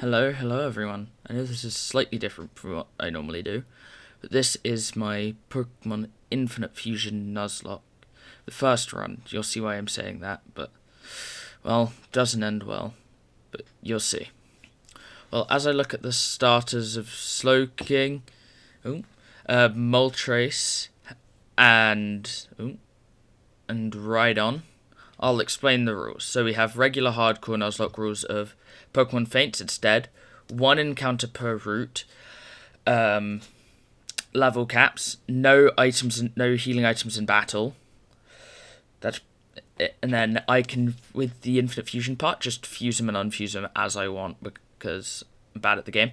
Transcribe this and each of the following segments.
Hello everyone. I know this is slightly different from what I normally do, but this is my Pokemon Infinite Fusion Nuzlocke. The first run, you'll see why I'm saying that, but, well, doesn't end well, but you'll see. Well, as I look at the starters of Slowking, Moltres, and, and Rhydon, I'll explain the rules. So we have regular hardcore Nuzlocke rules of Pokemon faints, it's dead. One encounter per route. Level caps. No healing items in battle. That's it. And then I can, with the Infinite Fusion part, just fuse them and unfuse them as I want because I'm bad at the game.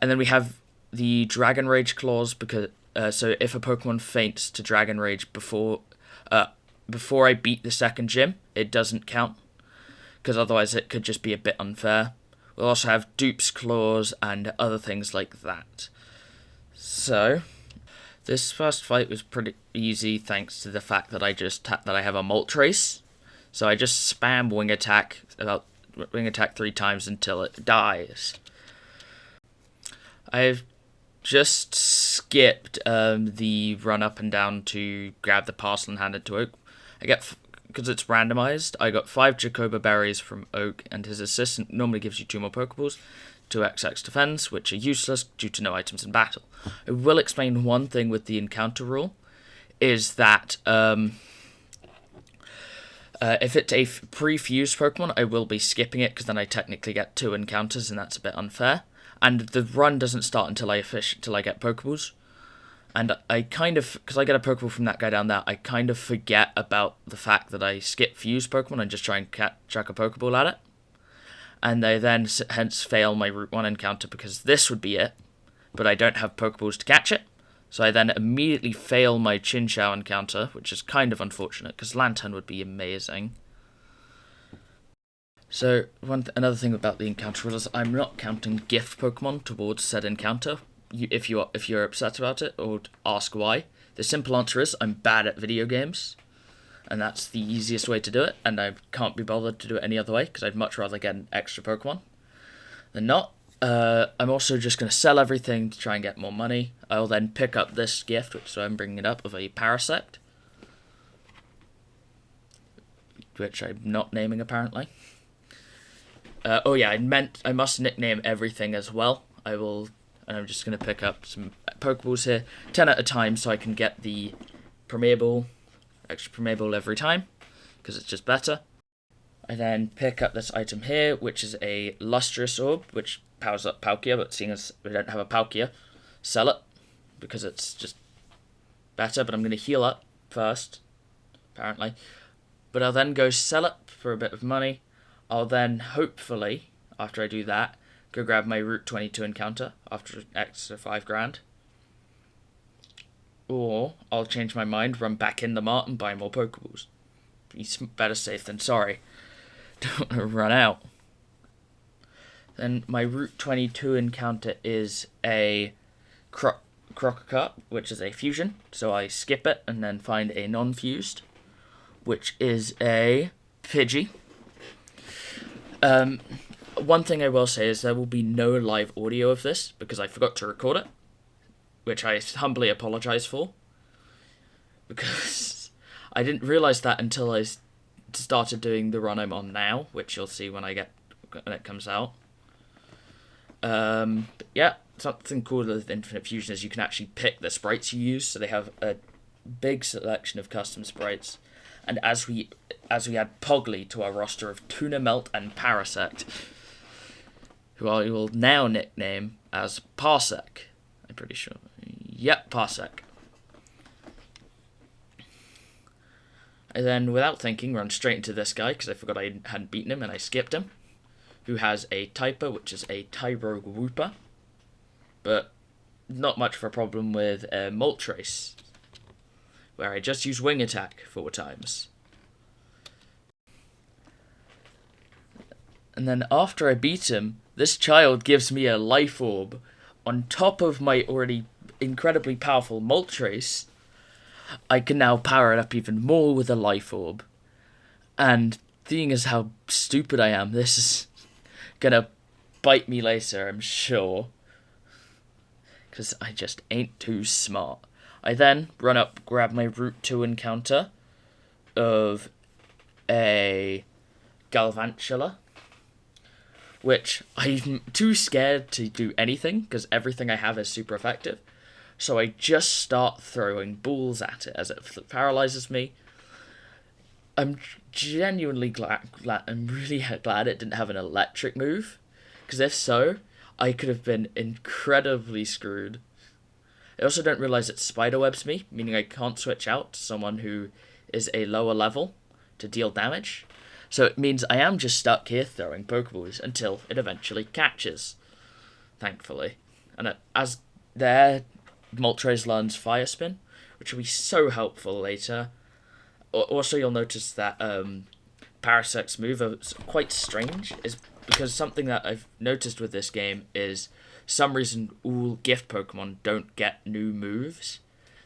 And then we have the Dragon Rage clause because so if a Pokemon faints to Dragon Rage before I beat the second gym, it doesn't count, because otherwise it could just be a bit unfair. We'll also have dupes clause and other things like that. So, this first fight was pretty easy thanks to the fact that I have a Moltres. So I just spam wing attack 3 times until it dies. I've just skipped the run up and down to grab the parcel and hand it to Oak. Because it's randomized, I got 5 Jacoba berries from Oak, and his assistant normally gives you 2 more Pokeballs, 2 XX defense, which are useless due to no items in battle. I will explain one thing with the encounter rule, is that if it's a pre-fused Pokemon, I will be skipping it, because then I technically get 2 encounters, and that's a bit unfair. And the run doesn't start until I get Pokeballs. And I kind of, because I get a Pokeball from that guy down there, I kind of forget about the fact that I skip fuse Pokemon and just try and chuck a Pokeball at it. And I then hence fail my Route 1 encounter because this would be it, but I don't have Pokeballs to catch it. So I then immediately fail my Chinchou encounter, which is kind of unfortunate because Lantern would be amazing. So another thing about the encounter is I'm not counting gift Pokemon towards said encounter. If you're upset about it or ask why, the simple answer is I'm bad at video games, and that's the easiest way to do it, and I can't be bothered to do it any other way because I'd much rather get an extra Pokemon than not. I'm also just going to sell everything to try and get more money. I'll then pick up this gift, so I'm bringing it up, of a Parasect, which I'm not naming apparently. I must nickname everything as well. And I'm just going to pick up some Pokeballs here, 10 at a time, so I can get the extra Premier Ball every time, because it's just better. I then pick up this item here, which is a Lustrous Orb, which powers up Palkia, but seeing as we don't have a Palkia, sell it, because it's just better, but I'm going to heal up first, apparently. But I'll then go sell it for a bit of money. I'll then, hopefully, after I do that, go grab my Route 22 encounter after an extra 5 grand. Or I'll change my mind, run back in the mart and buy more Pokeballs. It's better safe than sorry. Don't want to run out. Then my Route 22 encounter is a Crococut, which is a fusion. So I skip it and then find a non-fused, which is a Pidgey. One thing I will say is there will be no live audio of this because I forgot to record it, which I humbly apologise for, because I didn't realise that until I started doing the run I'm on now, which you'll see when it comes out. But yeah, something cool with Infinite Fusion is you can actually pick the sprites you use, so they have a big selection of custom sprites. And as we add Pogly to our roster of Tuna Melt and Parasect, who I will now nickname as Parsec. I'm pretty sure. Yep, Parsec. I then, without thinking, run straight into this guy, because I forgot I hadn't beaten him and I skipped him, who has a Typer, which is a Tyrogue Wooper, but not much of a problem with a Moltres, where I just use Wing Attack 4 times. And then after I beat him, this child gives me a Life Orb on top of my already incredibly powerful Moltres. I can now power it up even more with a Life Orb. And seeing as how stupid I am, this is gonna bite me later, I'm sure. Because I just ain't too smart. I then run up, grab my Route 2 encounter of a Galvantula, which I'm too scared to do anything because everything I have is super effective. So I just start throwing balls at it as it paralyzes me. I'm genuinely glad. I'm really glad it didn't have an electric move, because if so, I could have been incredibly screwed. I also don't realize it spiderwebs me, meaning I can't switch out to someone who is a lower level to deal damage. So it means I am just stuck here throwing Pokeballs until it eventually catches, thankfully. And as there, Moltres learns Fire Spin, which will be so helpful later. Also, you'll notice that Parasect's move is quite strange, is because something that I've noticed with this game is some reason all gift Pokemon don't get new moves.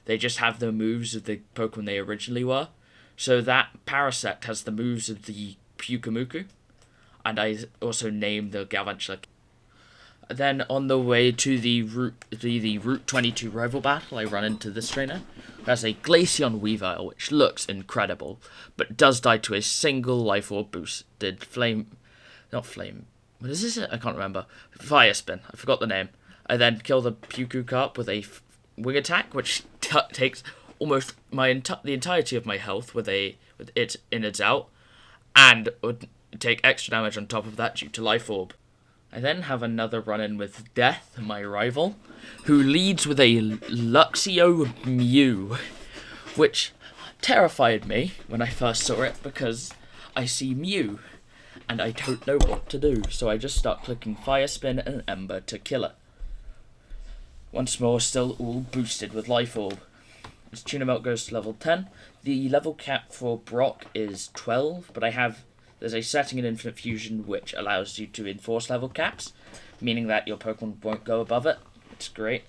They just have the moves of the Pokemon they originally were. So that Parasect has the moves of the Pyukumuku, and I also named the Galvantula. Then on the way to the Route 22 rival battle, I run into this trainer who has a Glaceon Weavile, which looks incredible, but does die to a single Life Orb boosted not flame. What is this? I can't remember. Fire Spin. I forgot the name. I then kill the Pukucarp with a wing attack, which takes almost the entirety of my health with it in its out, and would take extra damage on top of that due to Life Orb. I then have another run-in with Death, my rival, who leads with a Luxio Mew, which terrified me when I first saw it because I see Mew and I don't know what to do, so I just start clicking Fire Spin and Ember to kill it. Once more, still all boosted with Life Orb. As Tuna Melt goes to level 10, the level cap for Brock is 12, but there's a setting in Infinite Fusion which allows you to enforce level caps, meaning that your Pokemon won't go above it. It's great.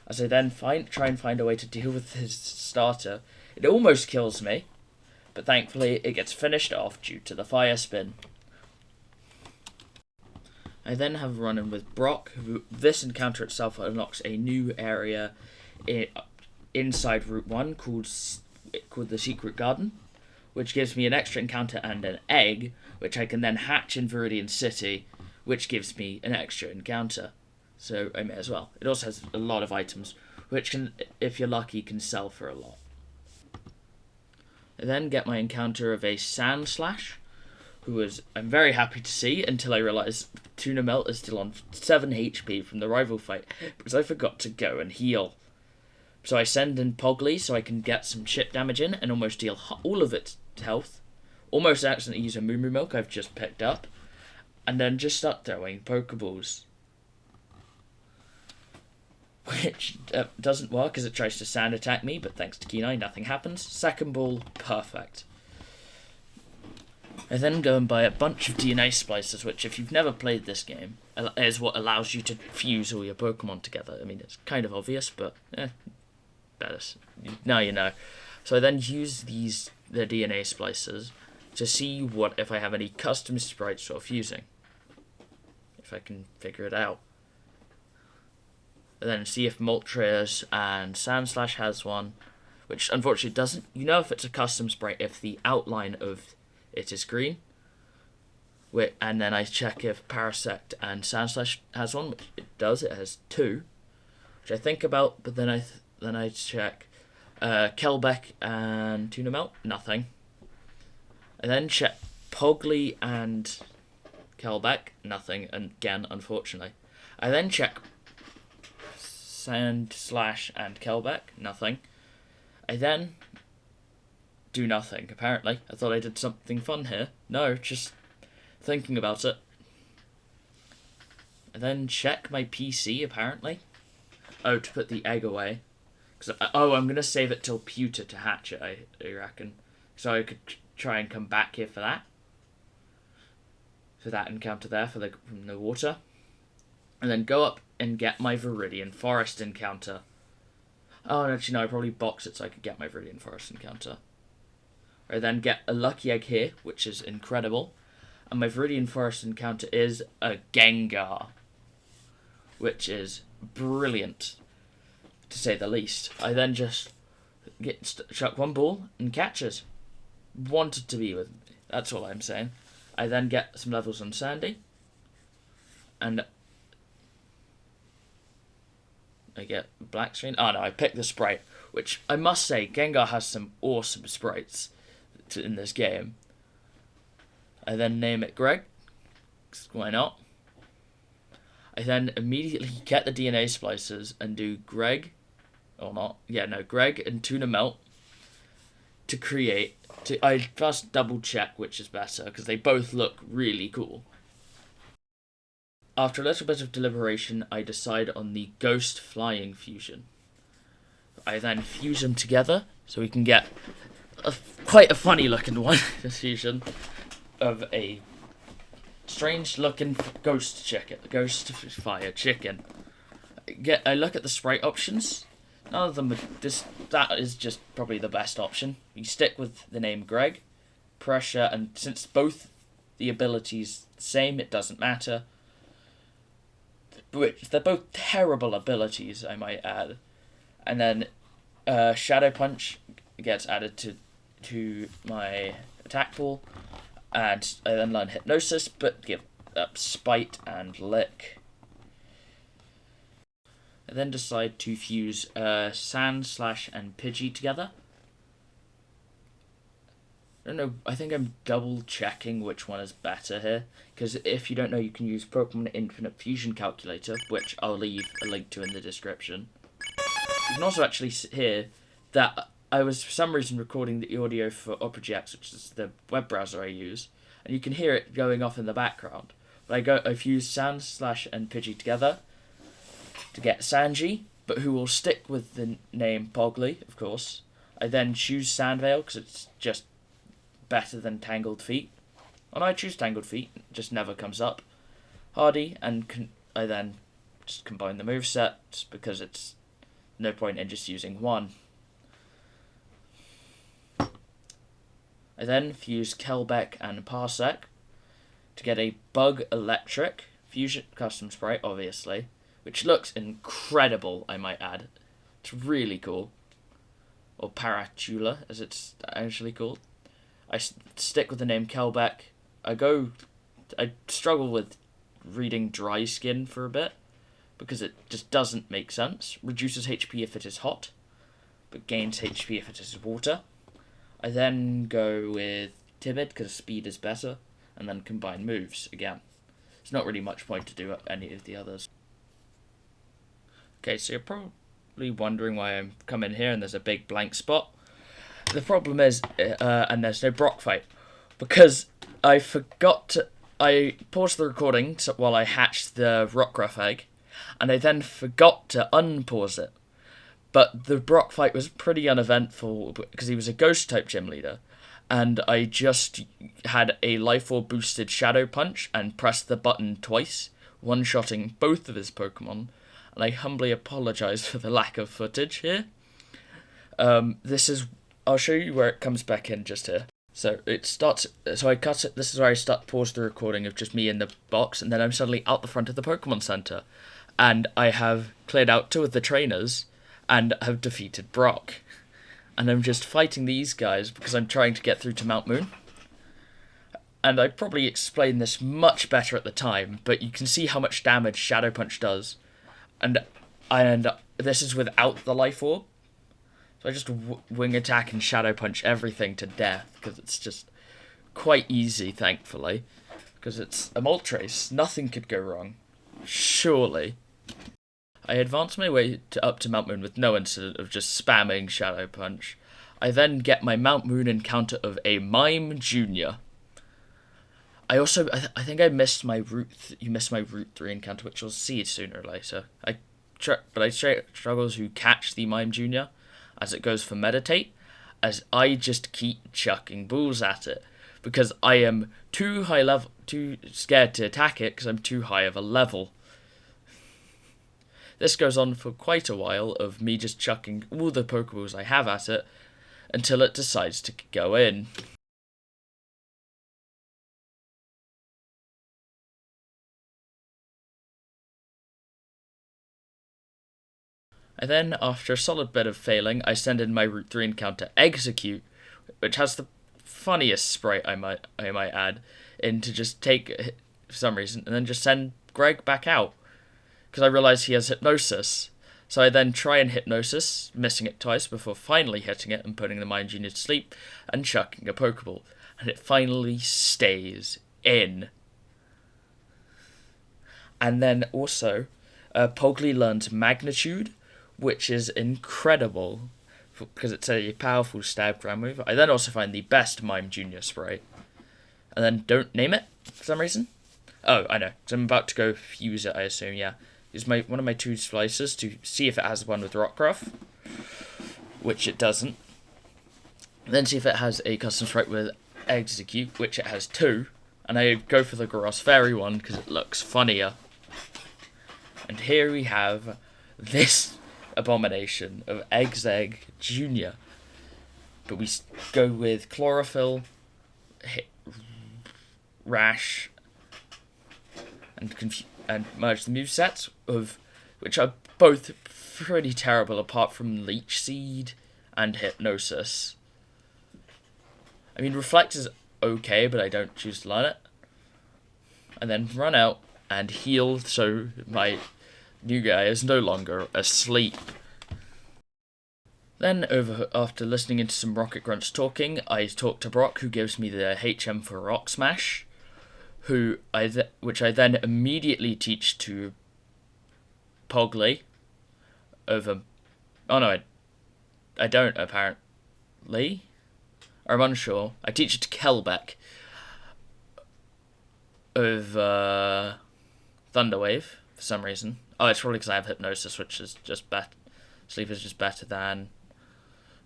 As I then try and find a way to deal with his starter, it almost kills me, but thankfully it gets finished off due to the Fire Spin. I then have a run-in with Brock, who this encounter itself unlocks a new area inside Route 1 called the Secret Garden, which gives me an extra encounter and an egg, which I can then hatch in Viridian City, which gives me an extra encounter. So I may as well. It also has a lot of items, which can, if you're lucky, can sell for a lot. I then get my encounter of a Sand Slash, I'm very happy to see until I realise Tuna Melt is still on 7 HP from the rival fight, because I forgot to go and heal. So I send in Pogly so I can get some chip damage in and almost deal all of its health. Almost accidentally use a Moo Moo Milk I've just picked up. And then just start throwing Pokeballs. Which doesn't work as it tries to sand attack me, but thanks to Kenai, nothing happens. Second ball, perfect. I then go and buy a bunch of DNA splicers, which if you've never played this game, is what allows you to fuse all your Pokemon together. I mean, it's kind of obvious, but better. Now you know. So I then use the DNA splicers to see if I have any custom sprites for fusing. If I can figure it out. And then see if Moltres and Sandslash has one, which unfortunately doesn't. You know if it's a custom sprite if the outline of it is green. And then I check if Parasect and Sandslash has one, which it does. It has 2, which I think about, but then I check Kelbeck and Tuna Melt, nothing. I then check Pogly and Kelbeck, nothing, and again, unfortunately. I then check Sandslash and Kelbeck, nothing. I then do nothing, apparently. I thought I did something fun here. No, just thinking about it. I then check my PC, apparently. Oh, to put the egg away. I'm going to save it till Pewter to hatch it, I reckon. So I could try and come back here for that. For that encounter there from the water. And then go up and get my Viridian Forest encounter. Oh, actually no, I probably box it so I could get my Viridian Forest encounter. I then get a lucky egg here, which is incredible. And my Viridian Forest encounter is a Gengar. which is brilliant, to say the least. I then just chuck one ball and catches. Wanted to be with me. That's all I'm saying. I then get some levels on Sandy, and I get black screen. Oh no, I pick the sprite, which I must say, Gengar has some awesome sprites in this game. I then name it Greg. Why not? I then immediately get the DNA splicers and do Greg, or not? Yeah, no, Greg and Tuna Melt to create. I first double check which is better because they both look really cool. After a little bit of deliberation, I decide on the Ghost Flying Fusion. I then fuse them together so we can get quite a funny looking one. This fusion of a strange looking ghost fire chicken. I look at the sprite options. None of them are that is just probably the best option. You stick with the name Greg, pressure, and since both the abilities the same, it doesn't matter. Which they're both terrible abilities, I might add. And then Shadow Punch gets added to my attack pool, and I then learn Hypnosis, but give up Spite and Lick. I then decide to fuse Sand, Slash, and Pidgey together. I don't know, I think I'm double checking which one is better here, because if you don't know, you can use Pokemon Infinite Fusion Calculator, which I'll leave a link to in the description. You can also actually hear that I was for some reason recording the audio for Opera GX, which is the web browser I use, and you can hear it going off in the background. But I fuse Sand, Slash, and Pidgey together to get Sanji, but who will stick with the name Pogli, of course. I then choose Sandvale because it's just better than Tangled Feet. And I choose Tangled Feet, it just never comes up. Hardy, and I then just combine the movesets because it's no point in just using one. I then fuse Kelbeck and Parsec to get a Bug Electric fusion custom sprite, obviously, which looks incredible, I might add. It's really cool. Or Paratula, as it's actually called. I stick with the name Kelbeck. I struggle with reading Dry Skin for a bit, because it just doesn't make sense. Reduces HP if it is hot, but gains HP if it is water. I then go with Timid, because speed is better, and then combine moves again. There's not really much point to do any of the others. Okay, so you're probably wondering why I'm coming here and there's a big blank spot. The problem is, and there's no Brock fight, because I paused the recording while I hatched the Rockruff egg, and I then forgot to unpause it. But the Brock fight was pretty uneventful because he was a ghost type gym leader, and I just had a Life Orb boosted Shadow Punch and pressed the button twice, one-shotting both of his Pokemon, and I humbly apologise for the lack of footage here. I'll show you where it comes back in just here. So it starts. So I cut it. This is where I pause the recording of just me in the box, and then I'm suddenly out the front of the Pokemon Center, and I have cleared out 2 of the trainers, and have defeated Brock, and I'm just fighting these guys because I'm trying to get through to Mount Moon. And I probably explained this much better at the time, but you can see how much damage Shadow Punch does, and this is without the Life Orb. So I just wing attack and Shadow Punch everything to death, because it's just quite easy, thankfully. Because it's a Moltres, nothing could go wrong. Surely. I advance my way up to Mount Moon with no incident of just spamming Shadow Punch. I then get my Mount Moon encounter of a Mime Jr. I also, I think I missed my you missed my Route 3 encounter, which you'll see sooner or later. I struggle to catch the Mime Jr. as it goes for Meditate, as I just keep chucking balls at it, because I am too scared to attack it, because I'm too high of a level. This goes on for quite a while of me just chucking all the Pokeballs I have at it, until it decides to go in. I then, after a solid bit of failing, I send in my Route 3 encounter Execute, which has the funniest sprite I might add, in to just take for some reason, and then just send Greg back out. Because I realise he has Hypnosis. So I then try and Hypnosis, missing it twice before finally hitting it and putting the Mind Junior to sleep and chucking a Pokeball. And it finally stays in. And then also, Pogli learns Magnitude, which is incredible because it's a powerful stab ground move. I then also find the best Mime Junior spray. And then don't name it for some reason. Oh, I know. So I'm about to go fuse it, I assume, yeah. Use one of my 2 slices to see if it has one with Rockruff, which it doesn't. Then see if it has a custom sprite with Execute, which it has 2. And I go for the Gross Fairy one because it looks funnier. And here we have this abomination of Egg Jr. But we go with Chlorophyll, Rash, and merge the movesets, which are both pretty terrible apart from Leech Seed and Hypnosis. I mean, Reflect is okay, but I don't choose to learn it. And then run out and heal so my new guy is no longer asleep. Then, after listening into some Rocket Grunts talking, I talk to Brock, who gives me the HM for Rock Smash, which I then immediately teach to Pogli over... Oh no, I don't, apparently. Or I'm unsure. I teach it to Kelbeck over Thunderwave for some reason. Oh, it's probably because I have Hypnosis, which is just better. Sleep is just better than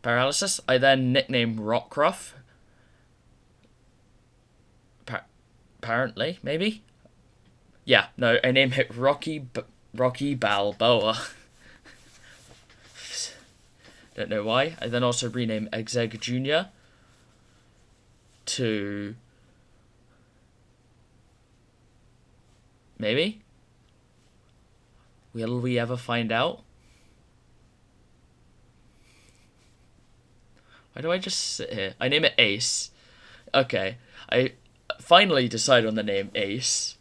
Paralysis. I then nickname Rockruff. Apparently, maybe? Yeah, no, I name it Rocky Balboa. Don't know why. I then also rename Exeg Jr. to... Maybe? Will we ever find out? Why do I just sit here? I name it Ace. Okay. I finally decide on the name Ace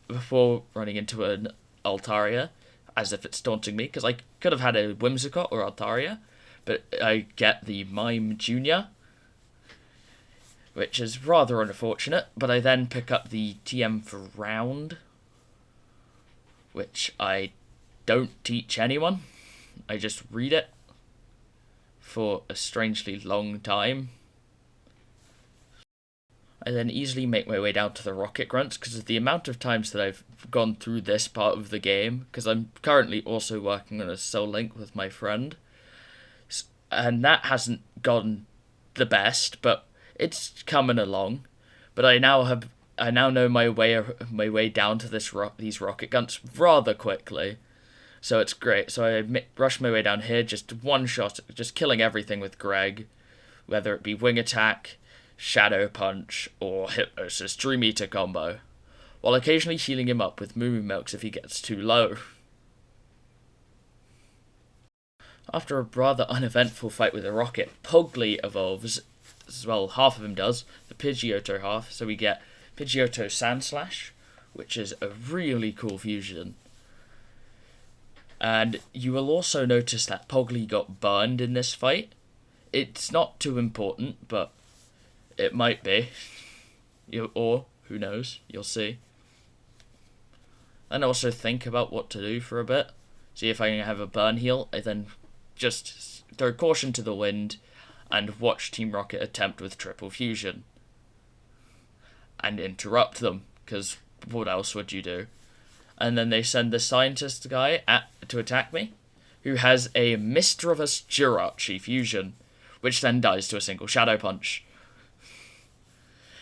before running into an Altaria, as if it's daunting me, because I could have had a Whimsicott or Altaria, but I get the Mime Junior, which is rather unfortunate, but I then pick up the TM for Round, which I don't teach anyone. I just read it for a strangely long time. I then easily make my way down to the Rocket Grunts because of the amount of times that I've gone through this part of the game, because I'm currently also working on a Soul Link with my friend, and that hasn't gone the best, but it's coming along. But I now know my way down to these Rocket Grunts rather quickly, so it's great. So I rush my way down here, just one shot, just killing everything with Greg, whether it be Wing Attack, Shadow Punch, or Hypnosis Dream Eater combo, while occasionally healing him up with Moo Moo Milks if he gets too low. After a rather uneventful fight with a Rocket, Pogli evolves, as well half of him does, the Pidgeotto half, so we get Pidgeotto Sandslash, which is a really cool fusion. And you will also notice that Pogli got burned in this fight. It's not too important, but it might be. Or, who knows, you'll see. And also think about what to do for a bit. See if I can have a burn heal. I then just throw caution to the wind and watch Team Rocket attempt with triple fusion. And interrupt them, because what else would you do? And then they send the scientist guy to attack me, who has a Mistravus Jirachi fusion, which then dies to a single Shadow Punch.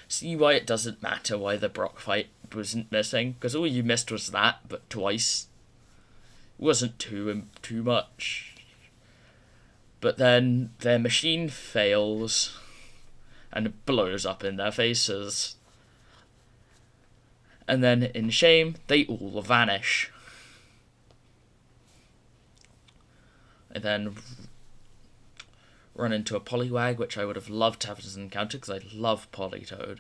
See why it doesn't matter why the Brock fight wasn't missing, because all you missed was that, but twice. It wasn't too much. But then their machine fails and blows up in their faces. And then, in shame, they all vanish. I then run into a Poliwag, which I would have loved to have as an encounter because I love Politoed.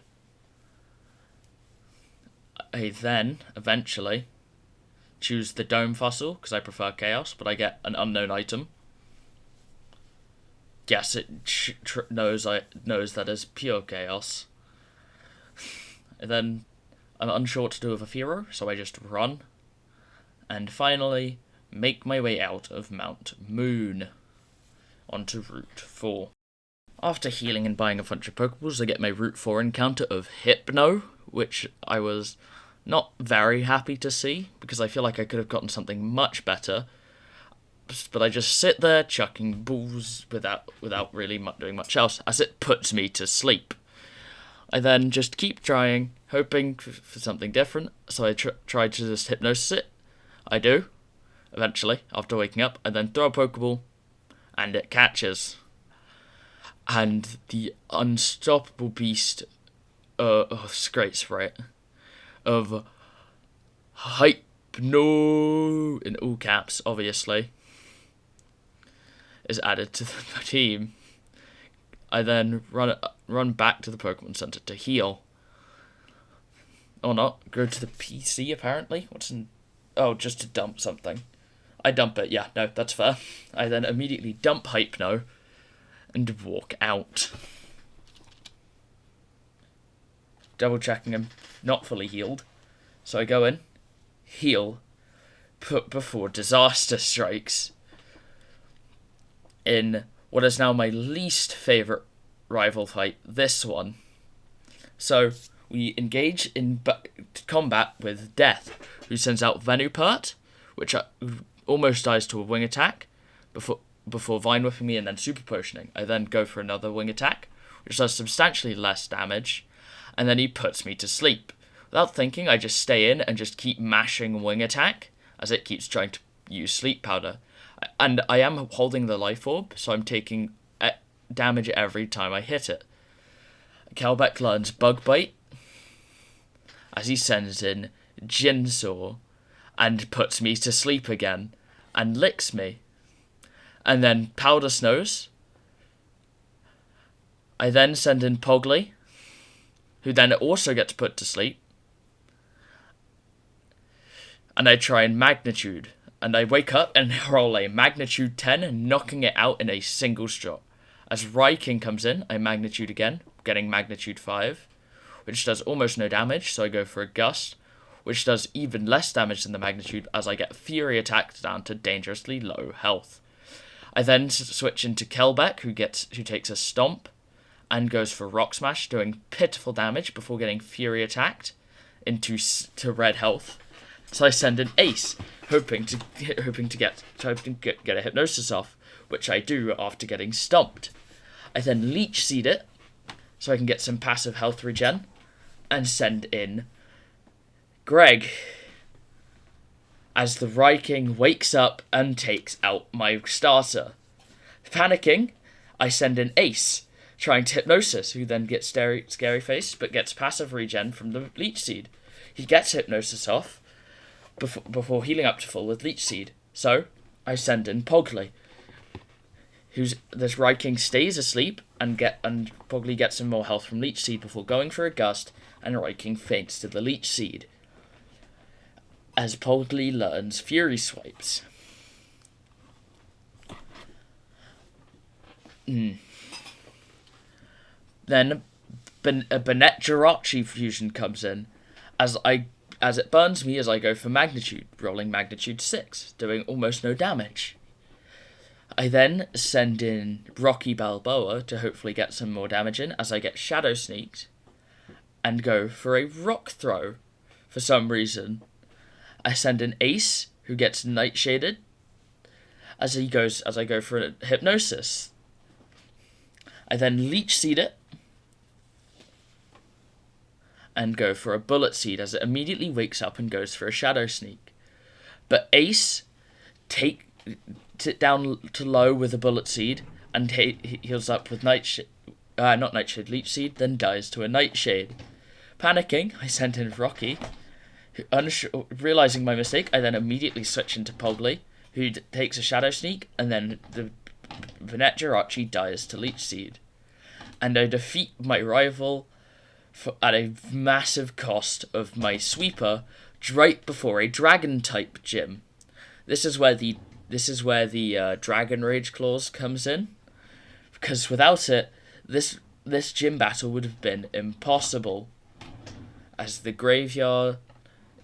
I then, eventually, choose the Dome Fossil because I prefer Chaos, but I get an unknown item. Yes, it knows that is pure Chaos. And then I'm unsure what to do with a Fearow, so I just run. And finally, make my way out of Mount Moon onto Route 4. After healing and buying a bunch of Pokeballs, I get my Route 4 encounter of Hypno, which I was not very happy to see, because I feel like I could have gotten something much better. But I just sit there chucking balls without really doing much else, as it puts me to sleep. I then just keep trying, hoping for something different, so I try to just hypnosis it. I do, eventually, after waking up. I then throw a Pokeball, and it catches. And the unstoppable beast, it's a great sprite, of Hypno, in all caps, obviously, is added to the team. I then run back to the Pokemon Center to heal. Or not. Go to the PC, apparently. Just to dump something. I dump it, yeah, no, that's fair. I then immediately dump Hypno and walk out. Double checking I'm not fully healed. So I go in, heal, put before disaster strikes. In what is now my least favourite rival fight, this one. So, we engage in combat with Death, who sends out Venupert, which almost dies to a wing attack, before Vine Whipping me and then Super Potioning. I then go for another wing attack, which does substantially less damage, and then he puts me to sleep. Without thinking, I just stay in and just keep mashing wing attack, as it keeps trying to use Sleep Powder. And I am holding the Life Orb, so I'm taking damage every time I hit it. Kelbeck learns Bug Bite, as he sends in Jinsaw, and puts me to sleep again, and licks me. And then Powder Snows. I then send in Pogly, who then also gets put to sleep. And I try and Magnitude. And I wake up and roll a Magnitude 10, knocking it out in a single shot. As Raiking comes in, I Magnitude again, getting Magnitude 5, which does almost no damage, so I go for a Gust, which does even less damage than the Magnitude, as I get Fury attacked down to dangerously low health. I then switch into Kelbeck, who takes a Stomp, and goes for Rock Smash, doing pitiful damage before getting Fury attacked into red health. So I send in Ace, hoping to get a Hypnosis off, which I do after getting Stomped. I then Leech Seed it, so I can get some passive health regen, and send in Greg, as the Raiking wakes up and takes out my starter. Panicking, I send in Ace, trying to Hypnosis, who then gets scary face, but gets passive regen from the Leech Seed. He gets Hypnosis off, before healing up to full with Leech Seed. So, I send in Pogly. This Raiking stays asleep, and Pogly gets some more health from Leech Seed before going for a Gust, and Raiking faints to the Leech Seed. As Pogly learns Fury Swipes. Then, a Banette Jirachi fusion comes in, as it burns me as I go for Magnitude, rolling Magnitude 6, doing almost no damage. I then send in Rocky Balboa to hopefully get some more damage in, as I get Shadow Sneaked, and go for a Rock Throw. For some reason, I send in Ace, who gets Nightshaded, as I go for a Hypnosis. I then Leech Seed it, and go for a Bullet Seed, as it immediately wakes up and goes for a Shadow Sneak. But Ace takes it down to low with a Bullet Seed, and heals up with Leech Seed, then dies to a Nightshade. Panicking, I sent in Rocky. Realising my mistake, I then immediately switch into Pogly, who takes a Shadow Sneak, and then the Venetia Archie dies to Leech Seed. And I defeat my rival at a massive cost of my Sweeper right before a Dragon-type gym. This is where the Dragon Rage clause comes in, because without it, this gym battle would have been impossible, as the graveyard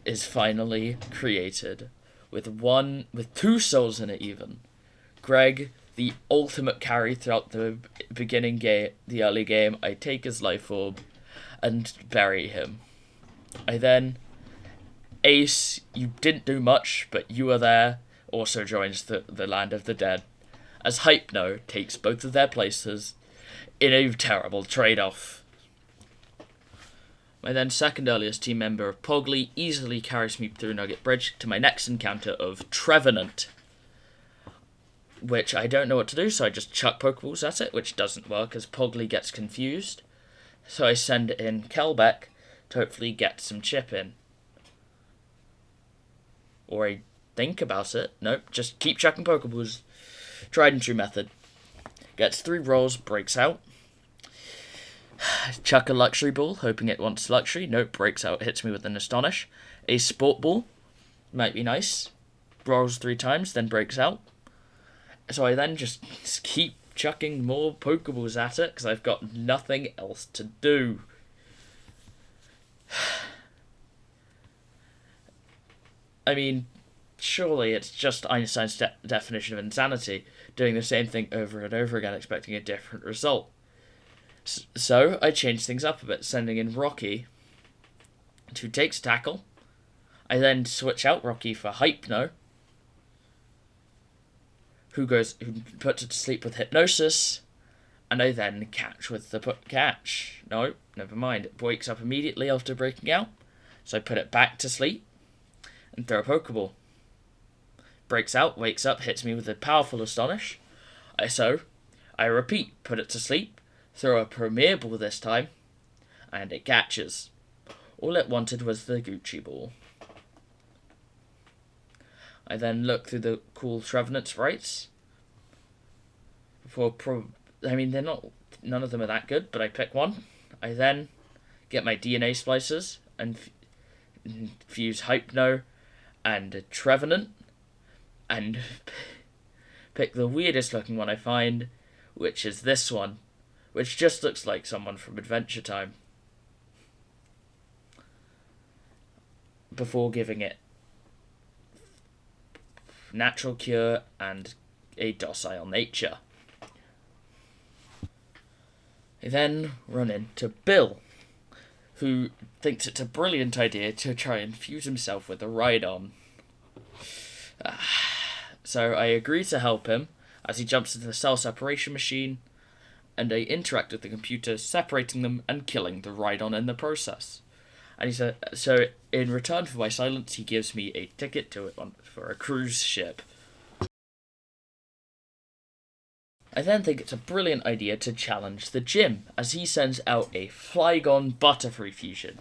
is finally created with two souls in it. Even Greg, the ultimate carry throughout the beginning game, the early game, I take his life orb and bury him. I then Ace, you didn't do much, but you were there, also joins the Land of the Dead, as Hypno takes both of their places in a terrible trade-off. My then second earliest team member of Pogly easily carries me through Nugget Bridge to my next encounter of Trevenant, which I don't know what to do, so I just chuck Pokeballs at it, which doesn't work as Pogly gets confused. So I send in Kelbeck to hopefully get some chip in. Or I think about it. Nope, just keep chucking Pokeballs. Tried and true method. Gets 3 rolls, breaks out. Chuck a Luxury Ball, hoping it wants Luxury. Nope, breaks out, hits me with an Astonish. A Sport Ball, might be nice. Rolls 3 times, then breaks out. So I then just keep chucking more Pokeballs at it, because I've got nothing else to do. I mean, surely it's just Einstein's definition of insanity, doing the same thing over and over again, expecting a different result. So I changed things up a bit, sending in Rocky, who takes Tackle. I then switch out Rocky for Hypno, who puts it to sleep with Hypnosis, and I then catch with the catch. No, never mind. It wakes up immediately after breaking out, so I put it back to sleep and throw a Pokeball. Breaks out, wakes up, hits me with a powerful Astonish. So I repeat, put it to sleep, throw a Premier Ball this time, and it catches. All it wanted was the Gucci Ball. I then look through the cool Trevenant sprites. None of them are that good, but I pick one. I then get my DNA splicers and fuse Hypno and Trevenant, and pick the weirdest looking one I find, which is this one, which just looks like someone from Adventure Time, before giving it Natural Cure and a Docile Nature. I then run into Bill, who thinks it's a brilliant idea to try and fuse himself with a Rhydon. So I agree to help him as he jumps into the cell separation machine, and I interact with the computer, separating them and killing the Rhydon in the process. And he said, so in return for my silence, he gives me a ticket to it for a cruise ship. I then think it's a brilliant idea to challenge the gym, as he sends out a Flygon Butterfree fusion.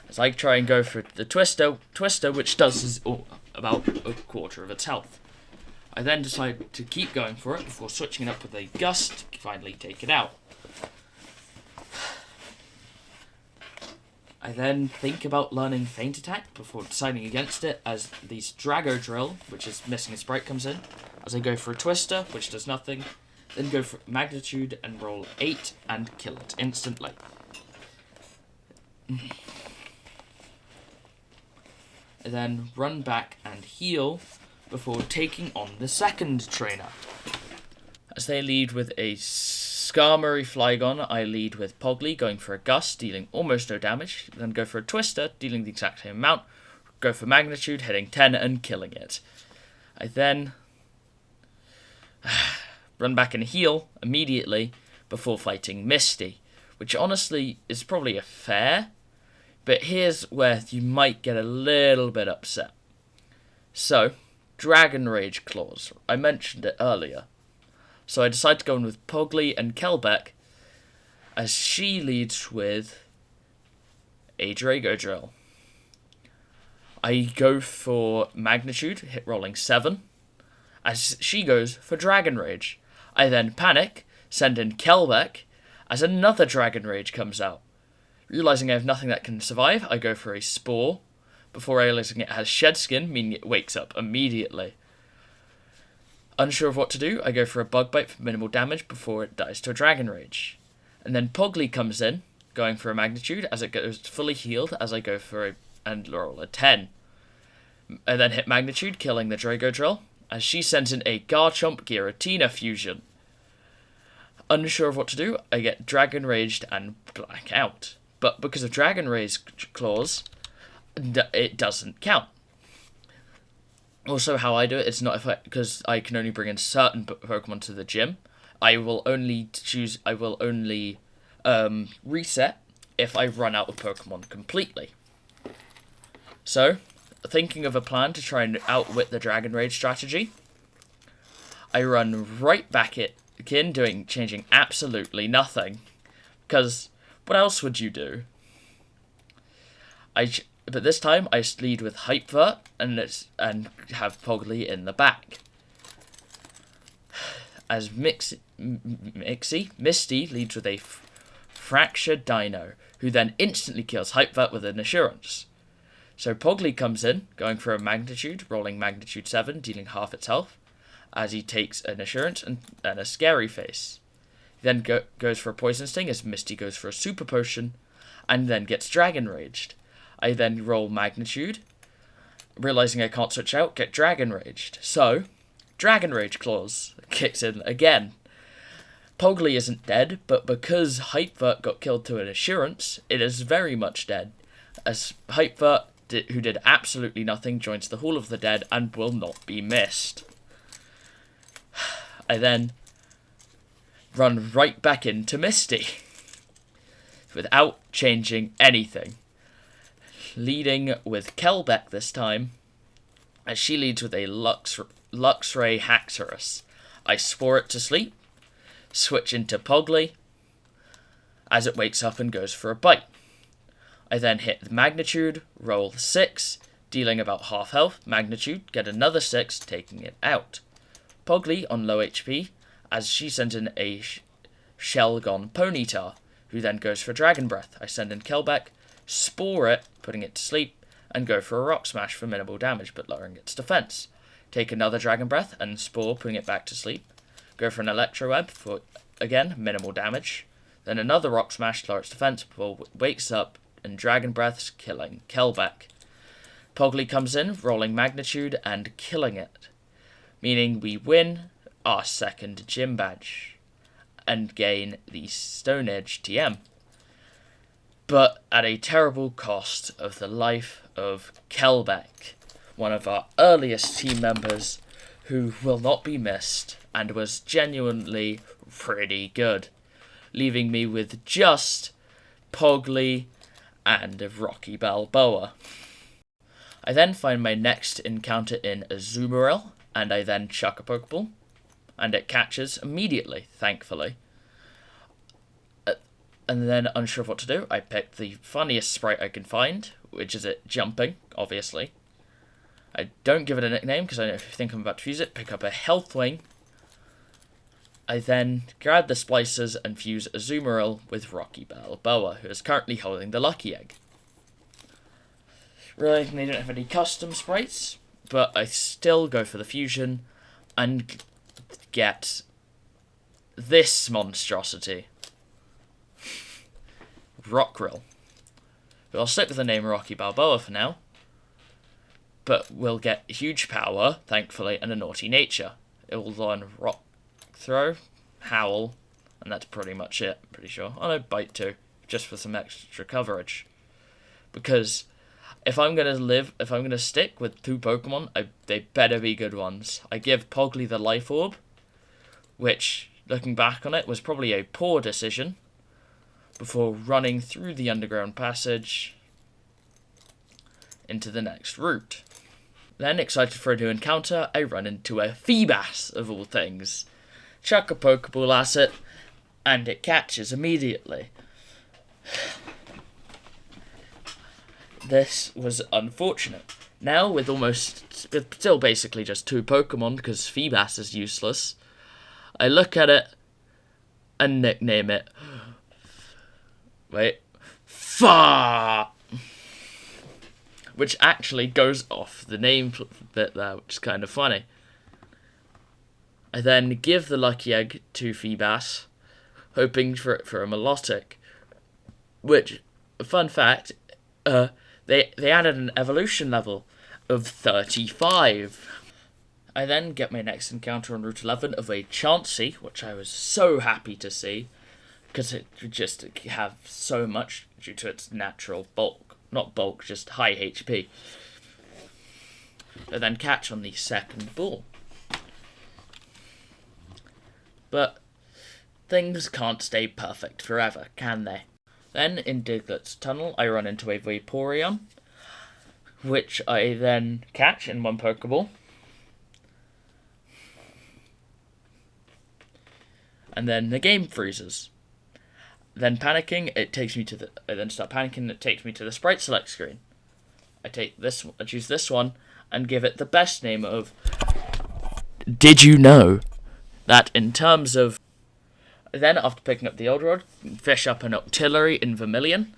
As I try and go for the Twister, which does about a quarter of its health. I then decide to keep going for it before switching it up with a Gust to finally take it out. I then think about learning Feint Attack before deciding against it, as the Drago Drill, which is missing a sprite, comes in. As I go for a Twister, which does nothing, then go for Magnitude and roll 8 and kill it instantly. I then run back and heal before taking on the second trainer. As they lead with a Skarmory Flygon, I lead with Pogly, going for a Gust, dealing almost no damage, then go for a Twister, dealing the exact same amount, go for Magnitude, hitting 10 and killing it. I then run back and heal immediately before fighting Misty, which honestly is probably a fair, but here's where you might get a little bit upset. So, Dragon Rage clause. I mentioned it earlier. So I decide to go in with Pogly and Kelbeck, as she leads with a Drago Drill. I go for Magnitude, hit rolling 7, as she goes for Dragon Rage. I then panic, send in Kelbeck, as another Dragon Rage comes out. Realising I have nothing that can survive, I go for a Spore, before realising it has Shed Skin, meaning it wakes up immediately. Unsure of what to do, I go for a Bug Bite for minimal damage before it dies to a Dragon Rage. And then Pogli comes in, going for a Magnitude, as it goes fully healed, as I go for and roll a 10. I then hit Magnitude, killing the Drago Drill, as she sends in a Garchomp Giratina fusion. Unsure of what to do, I get Dragon Raged and black out. But because of Dragon Rage clause, it doesn't count. Also, how I do it, it's not because I can only bring in certain Pokemon to the gym. I will only reset if I run out of Pokemon completely. So, thinking of a plan to try and outwit the Dragon Rage strategy, I run right back in, changing absolutely nothing. Because what else would you do? But this time I lead with Hype Vert and have Pogli in the back. As Misty leads with a Fractured Dino, who then instantly kills Hype Vert with an Assurance. So Pogli comes in, going for a Magnitude, rolling Magnitude 7, dealing half its health, as he takes an Assurance and a Scary Face. He then goes for a Poison Sting, as Misty goes for a Super Potion, and then gets Dragon Raged. I then roll Magnitude, realising I can't switch out, get Dragon Raged. So, Dragon Rage clause kicks in again. Pogli isn't dead, but because Hype Vert got killed to an Assurance, it is very much dead, as Hype Vert, who did absolutely nothing, joins the Hall of the Dead and will not be missed. I then run right back into Misty, without changing anything. Leading with Kelbeck this time, as she leads with a Luxray Haxorus. I Spore it to sleep, switch into Pogli, as it wakes up and goes for a bite. I then hit the Magnitude, roll 6, dealing about half health, Magnitude, get another 6, taking it out. Pogli on low HP, as she sends in a Shelgon Ponyta, who then goes for Dragon Breath. I send in Kelbeck, Spore it, putting it to sleep, and go for a Rock Smash for minimal damage but lowering its defense. Take another Dragon Breath and Spore, putting it back to sleep. Go for an Electro Web for, again, minimal damage. Then another Rock Smash to lower its defense before it wakes up and Dragon Breaths, killing Kelbeck. Pogli comes in, rolling Magnitude and killing it, meaning we win our second gym badge and gain the Stone Edge TM. But at a terrible cost of the life of Kelbeck, one of our earliest team members who will not be missed and was genuinely pretty good, leaving me with just Pogli and Rocky Balboa. I then find my next encounter in Azumarill, and I then chuck a Pokeball, and it catches immediately, thankfully. And then, unsure of what to do, I pick the funniest sprite I can find, which is it jumping, obviously. I don't give it a nickname, because I think I'm about to fuse it. Pick up a Health Wing. I then grab the Splicers and fuse Azumarill with Rocky Balboa, who is currently holding the Lucky Egg. Realizing they don't have any custom sprites, but I still go for the fusion and get this monstrosity. Rockrill. But I'll stick with the name Rocky Balboa for now. But we'll get huge power, thankfully, and a naughty nature. It will learn Rock Throw, Howl, and that's pretty much it, I'm pretty sure. Oh no, Bite too, just for some extra coverage. Because if I'm gonna stick with two Pokemon, they better be good ones. I give Pogli the Life Orb, which, looking back on it, was probably a poor decision, before running through the underground passage into the next route. Then, excited for a new encounter, I run into a Feebas, of all things. Chuck a Pokeball at it, and it catches immediately. This was unfortunate, Now, with still basically just 2 Pokemon, because Feebas is useless, I look at it and nickname it. Wait. Far! Which actually goes off the name bit there, which is kind of funny. I then give the Lucky Egg to Feebas, hoping for a Milotic. Which, fun fact, they added an evolution level of 35. I then get my next encounter on Route 11 of a Chansey, which I was so happy to see, because it would just have so much due to its natural bulk. Not bulk, just high HP. I then catch on the second ball. But things can't stay perfect forever, can they? Then, in Diglett's tunnel, I run into a Vaporeon, which I then catch in 1 Pokeball. And then the game freezes. Then panicking, I then start panicking, and it takes me to the sprite select screen. I choose this one, and give it the best name of... Did you know that in terms of... Then, after picking up the old rod, fish up an Octillery in Vermilion,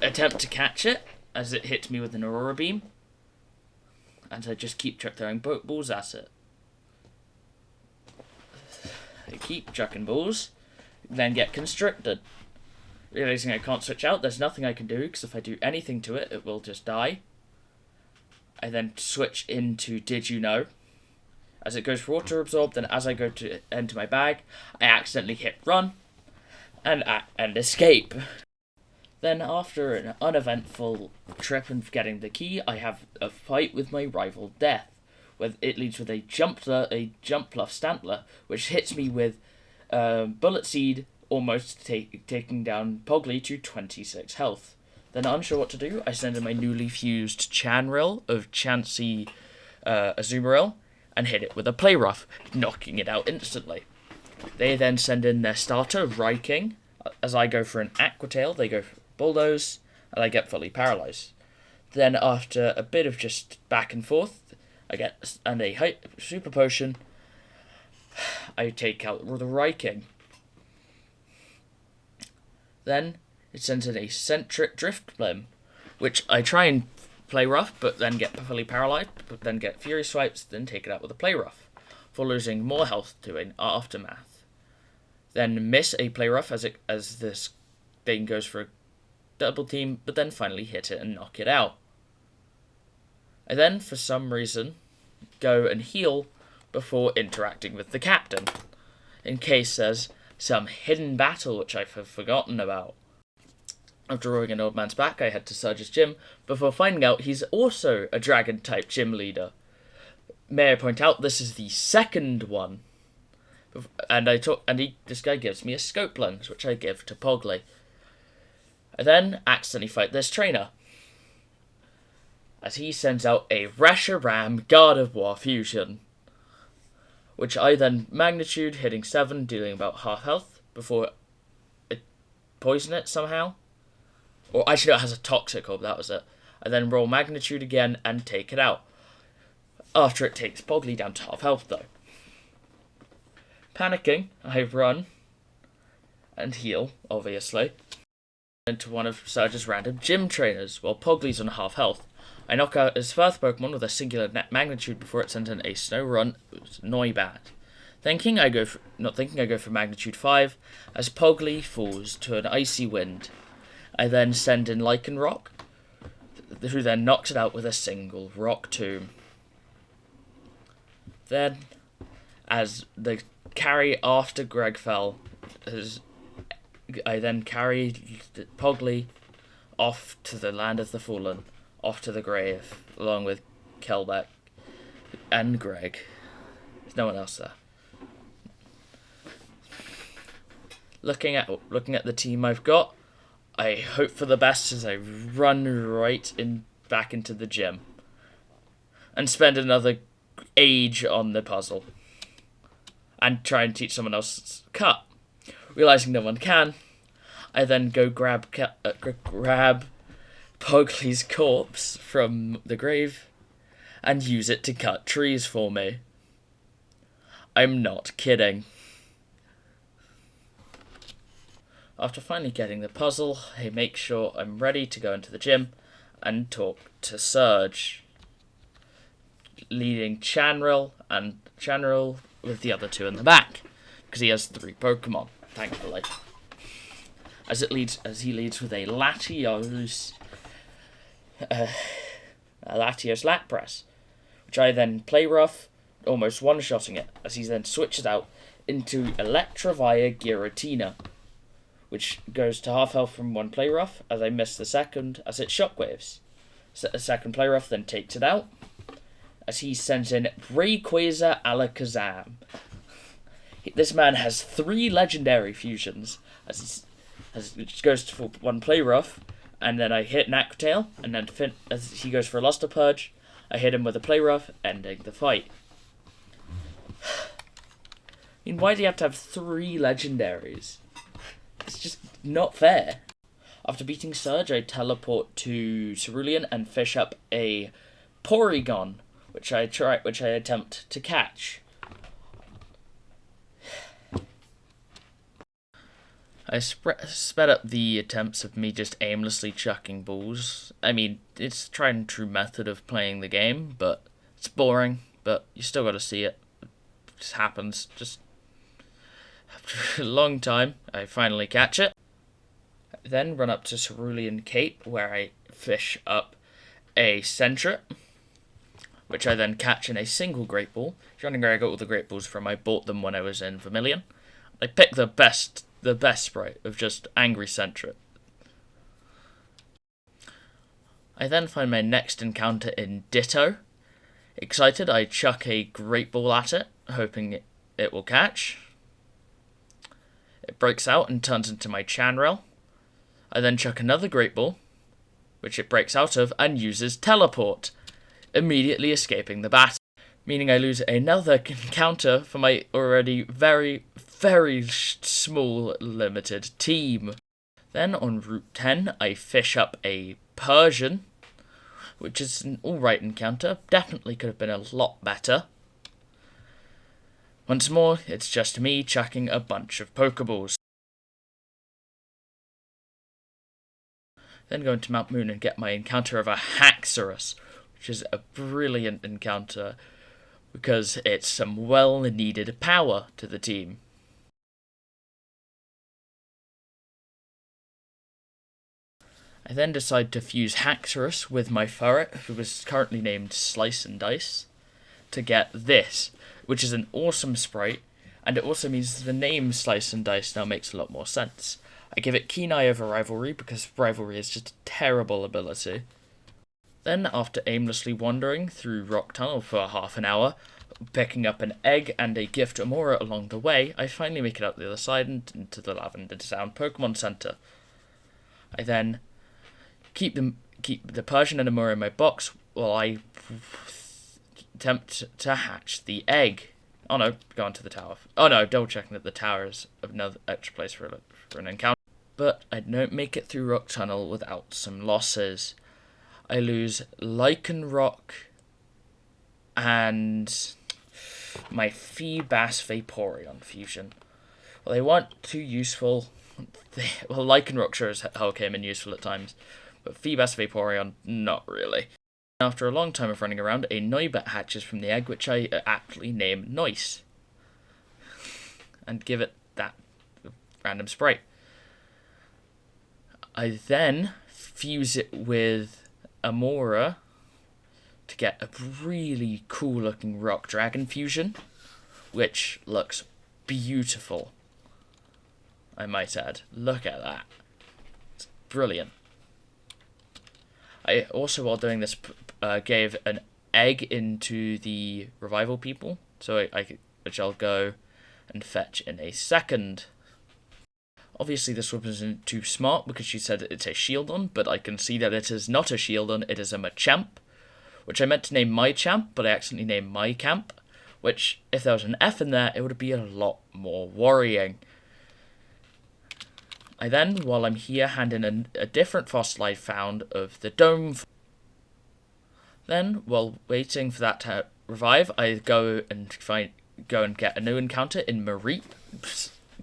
attempt to catch it as it hits me with an Aurora Beam, and I just keep throwing balls at it. I keep chucking balls, then get constricted. Realizing I can't switch out, there's nothing I can do, because if I do anything to it, it will just die. I then switch into Did You Know? As it goes for Water Absorb, then as I go to enter my bag, I accidentally hit run and escape. Then after an uneventful trip and getting the key, I have a fight with my rival Death. Where it leads with a Jump Bluff Stantler, which hits me with Bullet Seed, almost taking down Pogli to 26 health. Then unsure what to do, I send in my newly fused Chanrill of Chansey Azumarill, and hit it with a Play Rough, knocking it out instantly. They then send in their starter, Ryking. As I go for an Aqua Tail, they go for Bulldoze, and I get fully paralyzed. Then after a bit of just back and forth, I get a Super Potion. I take out the Ryking. Then it sends in a Centric Drift Blim, which I try and Play Rough, but then get fully paralyzed, but then get Fury Swipes, then take it out with a Play Rough, for losing more health to an Aftermath. Then miss a Play Rough as this thing goes for a double team, but then finally hit it and knock it out. I then, for some reason, go and heal before interacting with the captain, in case there's some hidden battle which I've forgotten about. After rowing an old man's back, I head to Surge's gym, before finding out he's also a dragon-type gym leader. May I point out, this is the second one. And this guy gives me a scope lens, which I give to Pogli. I then accidentally fight this trainer, as he sends out a Reshiram Gardevoir fusion, which I then magnitude, hitting 7, dealing about half health, before I poison it somehow. Or actually, no, it has a Toxic Orb, that was it. I then roll magnitude again and take it out, after it takes Pogli down to half health though. Panicking, I run and heal, obviously, into one of Surge's random gym trainers, while Pogli's on half health. I knock out his first Pokemon with a singular net magnitude before it sends in a Snow Run Noibat. Not thinking I go for magnitude 5, as Pogli falls to an Icy Wind. I then send in Lycanroc, who then knocks it out with a single Rock Tomb. Then, as the carry after Greg fell, I then carry Pogli off to the Land of the Fallen, off to the grave, along with Kelbeck and Greg. There's no one else there. Looking at the team I've got, I hope for the best as I run back into the gym and spend another age on the puzzle and try and teach someone else cut. Realizing no one can, I then go grab Pugly's corpse from the grave and use it to cut trees for me. I'm not kidding. After finally getting the puzzle, I make sure I'm ready to go into the gym and talk to Surge, leading Chanril and Chanril with the other two in the back, because he has 3 Pokemon, thankfully. As he leads with a Latios Lapras, which I then play rough, almost one-shotting it, as he then switches out into Electivire Giratina, which goes to half health from one play rough, as I miss the second, as it shockwaves. So a second play rough then takes it out, as he sends in Rayquaza Alakazam. This man has 3 legendary fusions, as it goes for one play rough, and then I hit an Aquatail, and then as he goes for a Luster Purge, I hit him with a play rough, ending the fight. I mean, why do you have to have 3 legendaries? It's just not fair. After beating Surge, I teleport to Cerulean and fish up a Porygon, which I attempt to catch. I sped up the attempts of me just aimlessly chucking balls. I mean, it's a tried and true method of playing the game, but it's boring, but you still gotta see it. It just happens. Just after a long time, I finally catch it. I then run up to Cerulean Cape, where I fish up a Sentret, which I then catch in a single Great Ball. If you're wondering where I got all the Great Balls from, I bought them when I was in Vermilion. I picked the best sprite of just Angry Sentret. I then find my next encounter in Ditto. Excited, I chuck a Great Ball at it, hoping it will catch. It breaks out and turns into my Chanrel. I then chuck another Great Ball, which it breaks out of, and uses Teleport, immediately escaping the battle, meaning I lose another encounter for my already very, very small, limited team. Then on Route 10, I fish up a Persian, which is an alright encounter, definitely could have been a lot better. Once more, it's just me chucking a bunch of Pokeballs. Then go into Mount Moon and get my encounter of a Haxorus, which is a brilliant encounter because it's some well-needed power to the team. I then decide to fuse Haxorus with my Furret, who is currently named Slice and Dice, to get this, which is an awesome sprite, and it also means the name Slice and Dice now makes a lot more sense. I give it Keen Eye over Rivalry, because Rivalry is just a terrible ability. Then, after aimlessly wandering through Rock Tunnel for half an hour, picking up an egg and a gift Amora along the way, I finally make it out the other side and into the Lavender Sound Pokemon Center. I then keep the Persian and Amora in my box while I attempt to hatch the egg. Oh no, go on to the tower. Oh no, double checking that the tower is another extra place for an encounter. But I don't make it through Rock Tunnel without some losses. I lose Lycanroc and my Feebas Vaporeon fusion. Well, they weren't too useful. Lycanroc sure as hell came in useful at times, but Feebas Vaporeon, not really. After a long time of running around, a Noibet hatches from the egg, which I aptly name Noise, and give it that random sprite. I then fuse it with Amora to get a really cool looking Rock Dragon fusion, which looks beautiful, I might add. Look at that. It's brilliant. I also, while doing this, gave an egg into the revival people, so which I'll go and fetch in a second. Obviously this wasn't too smart because she said it's a Shieldon, but I can see that it is not a Shieldon, it is a Machamp, which I meant to name my champ, but I accidentally named my camp, which, if there was an F in there, it would be a lot more worrying. I then, while I'm here, hand in a different fossil I found of the dome. Then, while waiting for that to revive, I go and get a new encounter in Mareep,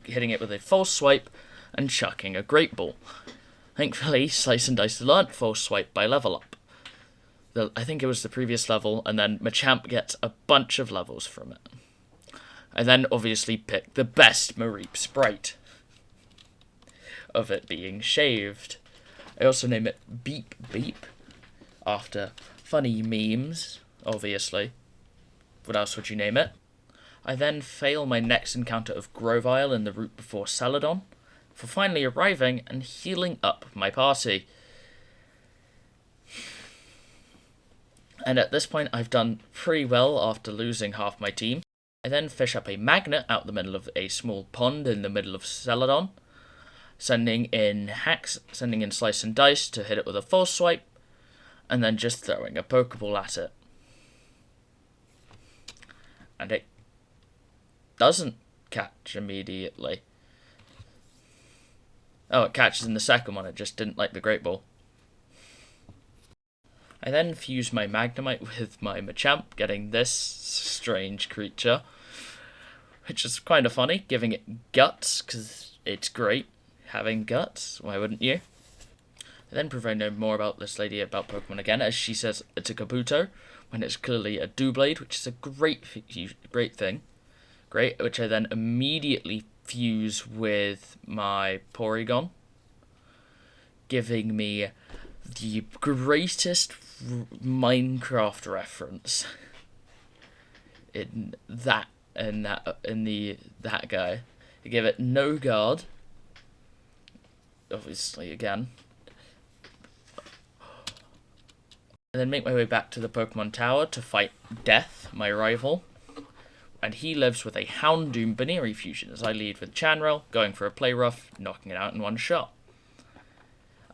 hitting it with a false swipe and chucking a great ball. Thankfully, Slice and Dice learnt false swipe by level up. I think it was the previous level, and then Machamp gets a bunch of levels from it. I then obviously pick the best Mareep sprite of it being shaved. I also name it Beep Beep after funny memes, obviously. What else would you name it? I then fail my next encounter of Grovyle in the route before Celadon, for finally arriving and healing up my party. And at this point I've done pretty well after losing half my team. I then fish up a magnet out the middle of a small pond in the middle of Celadon, sending in Slice and Dice to hit it with a false swipe, and then just throwing a Pokeball at it. And it doesn't catch immediately. Oh, it catches in the second one, it just didn't like the Great Ball. I then fuse my Magnemite with my Machamp, getting this strange creature, which is kind of funny, giving it guts, because it's great having guts, why wouldn't you? I then prove I know more about this lady about Pokemon again, as she says it's a Kabuto, when it's clearly a Doublade, which is a great thing. Great, which I then immediately fuse with my Porygon, giving me the greatest Minecraft reference in that guy. I give it no guard, obviously again, and then make my way back to the Pokemon Tower to fight Death, my rival. And he lives with a Houndoom Baneri fusion, as I lead with Chanrel, going for a Play Rough, knocking it out in one shot.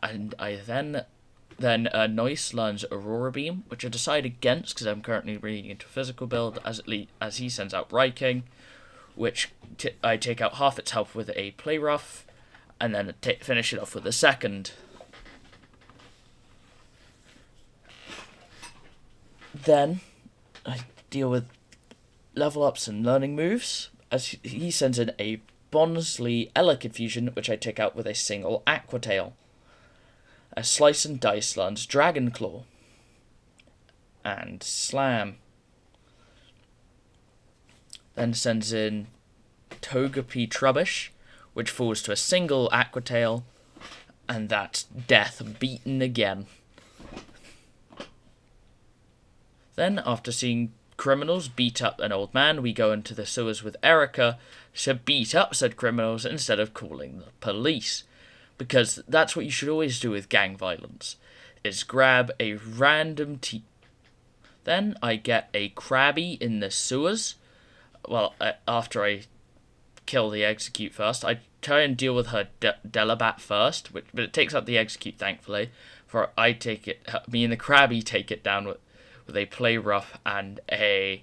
And I then Noise learns Aurora Beam, which I decide against because I'm currently reading into a physical build, as he sends out Raiking, which I take out half its health with a Play Rough, and then finish it off with a second. Then I deal with level ups and learning moves, as he sends in a Bonsly Elekid fusion, which I take out with a single Aqua Tail. A Slice and Dice learns Dragon Claw and Slam. Then sends in Togepi Trubbish, which falls to a single Aqua Tail, and that's Death beaten again. Then, after seeing criminals beat up an old man, we go into the sewers with Erica to beat up said criminals instead of calling the police. Because that's what you should always do with gang violence, is grab a random Then I get a Krabby in the sewers. Well, after I kill the Execute first, I try and deal with her Delabat first, but it takes out the Execute, thankfully. For me and the Krabby take it down with a Play Rough and a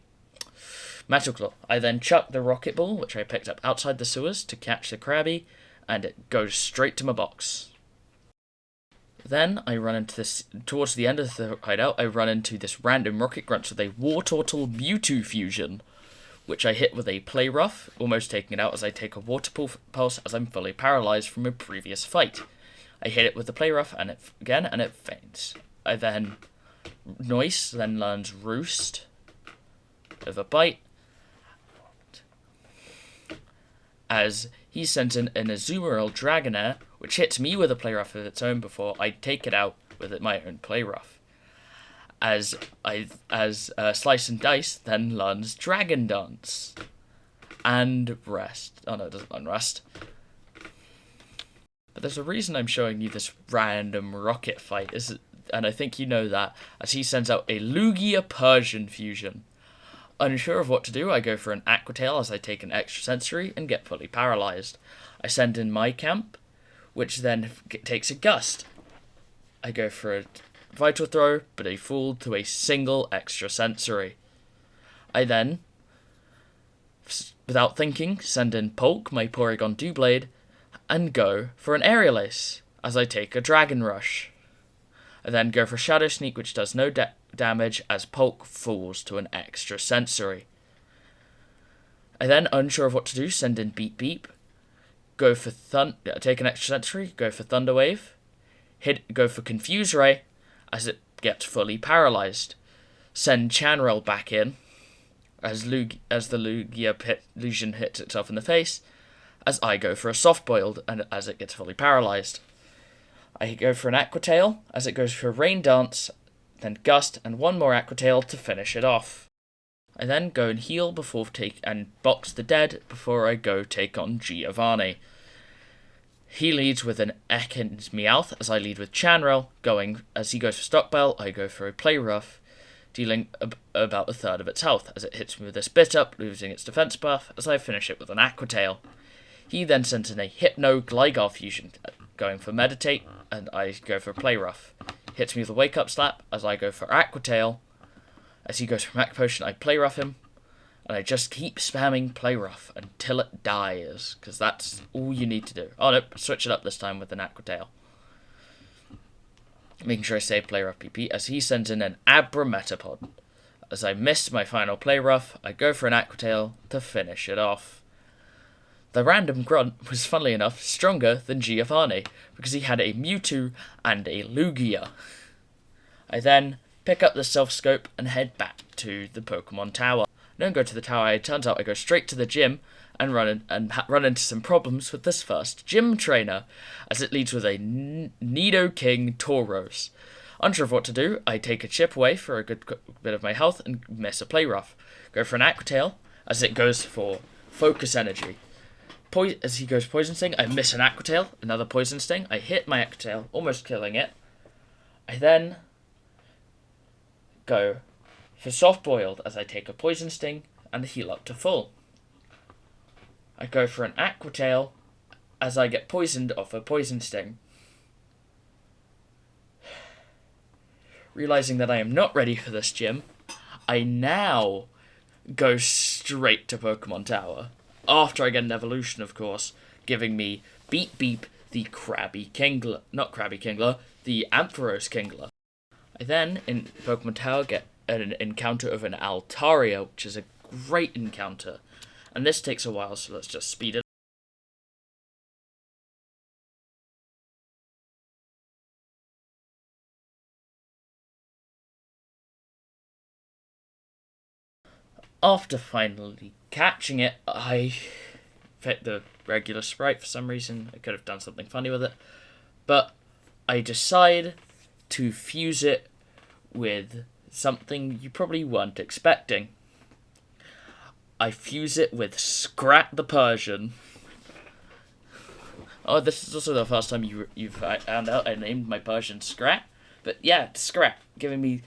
Metal Claw. I then chuck the Rocket Ball, which I picked up outside the sewers, to catch the Krabby, and it goes straight to my box. Then I run into towards the end of the hideout, I run into this random Rocket Grunts with a Wartortle Mewtwo fusion, which I hit with a Play Rough, almost taking it out as I take a Water Pulse as I'm fully paralyzed from a previous fight. I hit it with the Play Rough and it faints. I then Noise then learns Roost with a Bite, as he sends in an Azumarill Dragonair, which hits me with a Play Rough of its own before I take it out with my own Play Rough. As Slice and Dice then learns Dragon Dance and Rest. Oh no, it doesn't learn Rest. But there's a reason I'm showing you this random rocket fight, and I think you know that, as he sends out a Lugia Persian fusion. Unsure of what to do, I go for an Aqua Tail as I take an extra sensory and get fully paralyzed. I send in my camp, which then takes a Gust. I go for a Vital Throw, but I fall to a single extra sensory. I then, without thinking, send in Polk, my Porygon Doublade, and go for an aerial ace as I take a dragon rush. I then go for Shadow Sneak, which does no damage as Polk falls to an extra sensory. I then, unsure of what to do, send in Beep Beep, go for take an extra sensory, go for Thunder Wave, go for Confuse Ray as it gets fully paralyzed. Send Chanrel back in as the Lugia illusion hits itself in the face, as I go for a Soft Boiled and as it gets fully paralyzed. I go for an Aqua Tail as it goes for a Rain Dance, then Gust, and one more Aqua Tail to finish it off. I then go and heal and box the dead before I go take on Giovanni. He leads with an Ekans Meowth as I lead with Chanrel. As he goes for Stockbell, I go for a Play Rough, dealing about a third of its health as it hits me with a Spit Up, losing its defense buff as I finish it with an Aqua Tail. He then sends in a Hypno Gligar fusion, going for Meditate, and I go for Play Rough. Hits me with a Wake Up Slap as I go for Aqua Tail. As he goes for Mac Potion, I Play Rough him, and I just keep spamming Play Rough until it dies, because that's all you need to do. Oh no, switch it up this time with an Aqua Tail. Making sure I save Play Rough PP as he sends in an Abra Metapod. As I missed my final Play Rough, I go for an Aqua Tail to finish it off. The random grunt was, funnily enough, stronger than Giovanni, because he had a Mewtwo and a Lugia. I then pick up the Self-Scope and head back to the Pokemon Tower. I don't go to the tower, it turns out I go straight to the gym and run into some problems with this first gym trainer, as it leads with a Nidoking Tauros. Unsure of what to do, I take a chip away for a good bit of my health and miss a Play Rough. Go for an Aqua Tail, as it goes for Focus Energy. As he goes Poison Sting, I miss an Aqua Tail, another Poison Sting. I hit my Aqua Tail, almost killing it. I then go for Soft Boiled as I take a Poison Sting and heal up to full. I go for an Aqua Tail as I get poisoned off a Poison Sting. Realizing that I am not ready for this gym, I now go straight to Pokemon Tower. After I get an evolution, of course, giving me Beep Beep, the the Ampharos Kingler. I then, in Pokemon Tower, get an encounter of an Altaria, which is a great encounter. And this takes a while, so let's just speed it up. After finally catching it, I fit the regular sprite for some reason. I could have done something funny with it. But I decide to fuse it with something you probably weren't expecting. I fuse it with Scrat the Persian. Oh, this is also the first time you've found out I named my Persian Scrat. But yeah, Scrat, giving me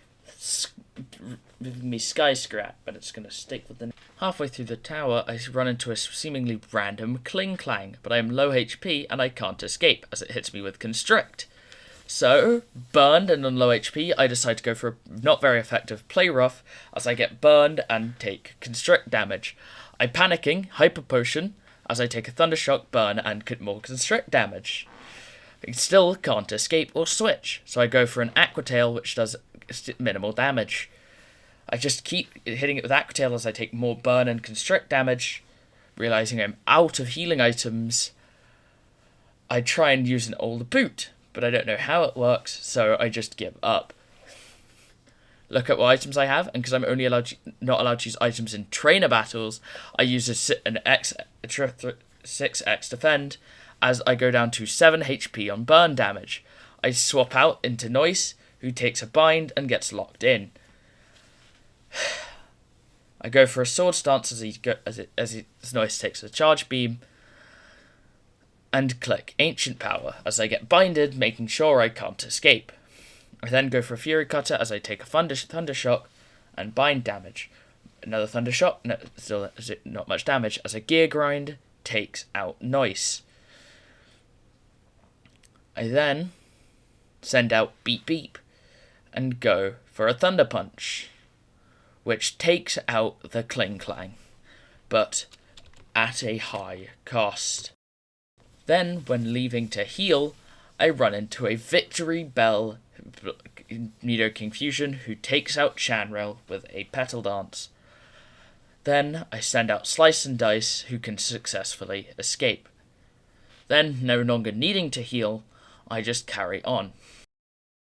Sky Scrat, but it's going to stick with the name. Halfway through the tower, I run into a seemingly random Kling Clang, but I am low HP and I can't escape as it hits me with Constrict. So, burned and on low HP, I decide to go for a not very effective Play Rough as I get burned and take Constrict damage. I panicking, Hyper Potion, as I take a Thunder Shock, burn, and more Constrict damage. I still can't escape or switch, so I go for an Aqua Tail, which does minimal damage. I just keep hitting it with Aqua Tail as I take more burn and Constrict damage. Realizing I'm out of healing items, I try and use an old boot, but I don't know how it works, so I just give up. Look at what items I have, and because I'm only not allowed to use items in trainer battles, I use an 6x defend as I go down to 7 HP on burn damage. I swap out into Noise, who takes a bind and gets locked in. I go for a Sword Stance as Noise takes a charge beam, and click Ancient Power as I get binded, making sure I can't escape. I then go for a Fury Cutter as I take a Thunder Shock and bind damage. Another Thunder Shock, still not much damage, as a Gear Grind takes out Noise. I then send out Beep Beep and go for a Thunder Punch, which takes out the Kling Clang, but at a high cost. Then, when leaving to heal, I run into a Victory Bell Nidoking Fusion who takes out Chanrel with a Petal Dance. Then I send out Slice and Dice who can successfully escape. Then, no longer needing to heal, I just carry on.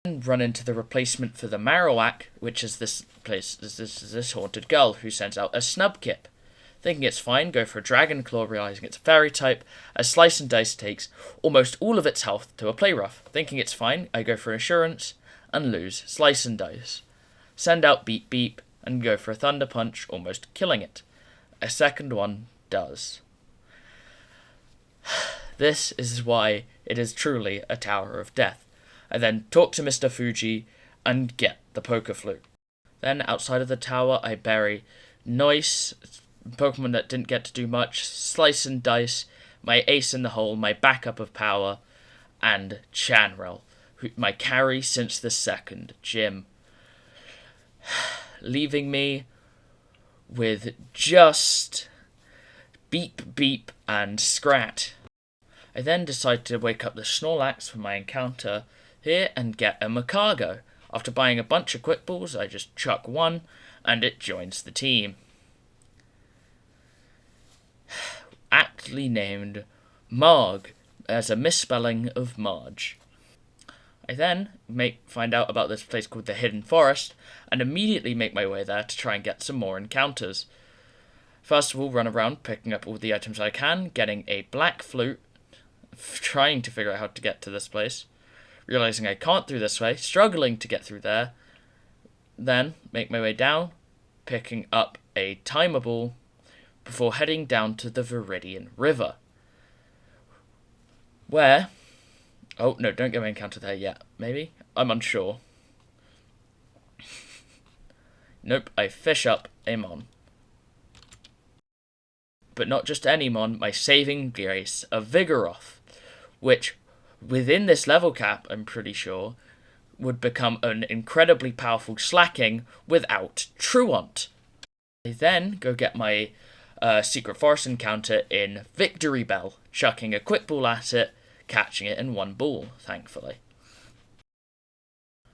Then run into the replacement for the Marowak, which is this haunted girl who sends out a Snubkip. Thinking it's fine, go for a Dragon Claw, realising it's a fairy type, as Slice and Dice takes almost all of its health to a Play Rough. Thinking it's fine, I go for Assurance and lose Slice and Dice. Send out Beep Beep and go for a Thunder Punch, almost killing it. A second one does. This is why it is truly a Tower of Death. I then talk to Mr. Fuji and get the Poker Flute. Then outside of the tower I bury Noise, Pokemon that didn't get to do much, Slice and Dice, my ace in the hole, my backup of power, and Chanrel, my carry since the second gym. Leaving me with just Beep Beep and Scrat. I then decide to wake up the Snorlax for my encounter here and get a Macargo. After buying a bunch of Quick Balls, I just chuck one and it joins the team. Aptly named Marg, as a misspelling of Marge. I then find out about this place called the Hidden Forest and immediately make my way there to try and get some more encounters. First of all, run around picking up all the items I can, getting a black flute, trying to figure out how to get to this place, realizing I can't through this way, struggling to get through there, then make my way down, picking up a Timer Ball, before heading down to the Viridian River, where... Oh, no, don't get my encounter there yet. Maybe? I'm unsure. Nope, I fish up a Mon. But not just any Mon, my saving grace, a Vigoroth, which, within this level cap, I'm pretty sure, would become an incredibly powerful Slacking without Truant. I then go get my Secret Forest encounter in Victory Bell, chucking a Quick Ball at it, catching it in one ball, thankfully.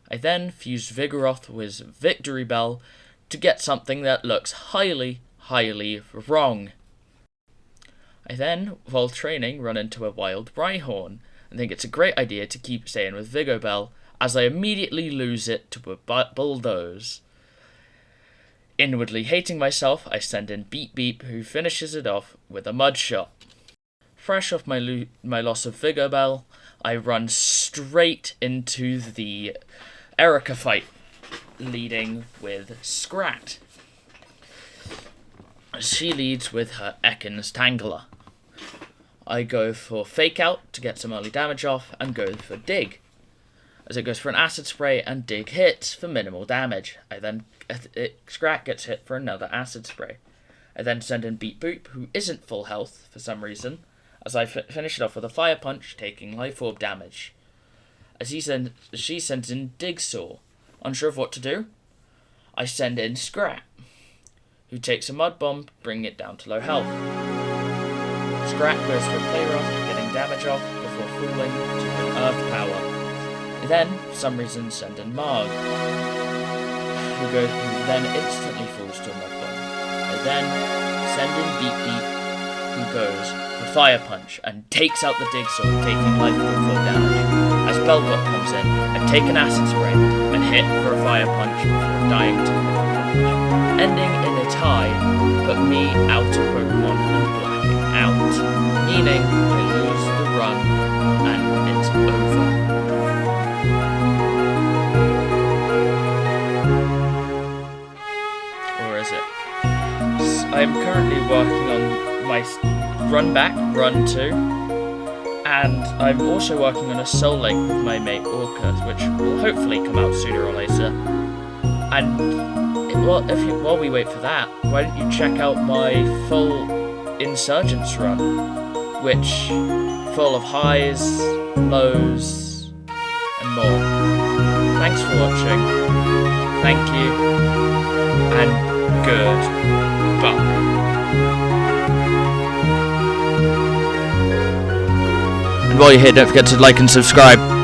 I then fuse Vigoroth with Victory Bell to get something that looks highly, highly wrong. I then, while training, run into a wild Rhyhorn and think it's a great idea to keep staying with Vigobell, as I immediately lose it to a Bulldoze. Inwardly hating myself, I send in Beep Beep, who finishes it off with a Mud Shot. Fresh off my loss of Vigobell, I run straight into the Erica fight, leading with Scrat. She leads with her Ekans Tangler. I go for Fake Out to get some early damage off, and go for Dig, as it goes for an Acid Spray and Dig hits for minimal damage. Scrat gets hit for another Acid Spray. I then send in Beep Boop, who isn't full health for some reason, as I finish it off with a Fire Punch, taking Life Orb damage. As she sends in Dig Saw. Unsure of what to do, I send in Scrat, who takes a Mud Bomb, bringing it down to low health. Scrat goes for Play Rough, getting damage off before falling to an Earth Power. I then, for some reason, send in Marg, who then instantly falls to a Mud Bomb. I then send in Beep Beep, who goes for Fire Punch and takes out the Dig Saw, taking Life Orb full damage. As Bellbot comes in, I take an Acid Spray and hit for a Fire Punch before dying to Mud Damage, ending in a tie, but me out of Pokemon and blacking out, meaning I lose the run and it's over. Or is it? I'm currently working on my Run Back, Run 2, and I'm also working on a Soul Link with my mate Orca, which will hopefully come out sooner or later. And while we wait for that, why don't you check out my full Insurgents run, which full of highs, lows, and more. Thanks for watching. Thank you, and goodbye. while you're here, don't forget to like and subscribe.